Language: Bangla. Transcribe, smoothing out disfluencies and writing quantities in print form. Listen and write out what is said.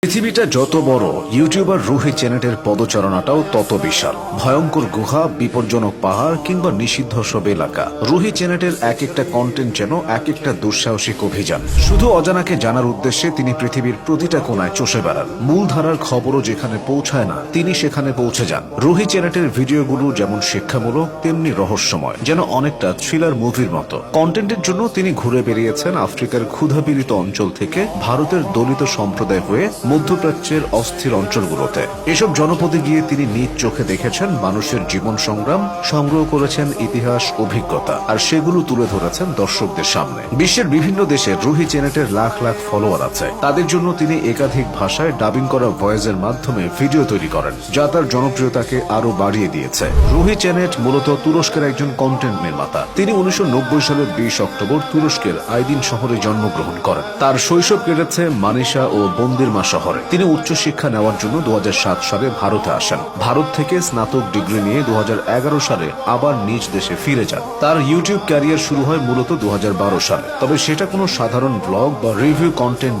পৃথিবীটা যত বড়, ইউটিউবার রুহি চ্যানেটের পদচারণাটাও তত বিশাল। ভয়ঙ্কর গুহা, বিপজ্জনক পাহাড় কিংবা নিষিদ্ধ সব এলাকা, রুহি চ্যানেটের এক একটা কন্টেন্ট যেন এক একটা দুঃসাহসিক অভিযান। শুধু অজানাকে জানার উদ্দেশ্যে তিনি পৃথিবীর প্রতিটা কোণায় চষে বেড়ান। মূলধারার খবরও যেখানে পৌঁছায় না, তিনি সেখানে পৌঁছে যান। রুহি চ্যানেটের ভিডিওগুলো যেমন শিক্ষামূলক, তেমনি রহস্যময়, যেন অনেকটা থ্রিলার মুভির মতো। কন্টেন্টের জন্য তিনি ঘুরে বেরিয়েছেন আফ্রিকার ক্ষুধাপীড়িত অঞ্চল থেকে ভারতের দলিত সম্প্রদায় হয়ে মধ্যপ্রাচ্যের অস্থির অঞ্চলগুলোতে। এসব জনপদে গিয়ে তিনি নিজ চোখে দেখেছেন মানুষের জীবন সংগ্রাম, সংগ্রহ করেছেন ইতিহাস, অভিজ্ঞতা, আর সেগুলো তুলে ধরেছেন দর্শকদের সামনে। বিশ্বের বিভিন্ন দেশে রুহি চ্যানেটের লাখ লাখ ফলোয়ার আছে। তাদের জন্য তিনি একাধিক ভাষায় ডাবিং করা ভয়েসের মাধ্যমে ভিডিও তৈরি করেন, যা তার জনপ্রিয়তাকে আরো বাড়িয়ে দিয়েছে। রুহি চ্যানেট মূলত তুরস্কের একজন কন্টেন্ট নির্মাতা। তিনি 1990 সালের 20 অক্টোবর তুরস্কের আইদিন শহরে জন্মগ্রহণ করেন। তার শৈশব কেটেছে মানিসা ও বন্দিরমা শহরে। তিনি উচ্চশিক্ষা নেওয়ার জন্য 2007 সালে ভারতে আসেন। ভারত থেকে স্নাতক ডিগ্রি নিয়ে 2011 সালে আবার নিজ দেশে ফিরে যান। তার ইউটিউব ক্যারিয়ার শুরু হয় মূলত 2012 সালে, তবে সেটা কোনো সাধারণ ব্লগ বা রিভিউ কন্টেন্ট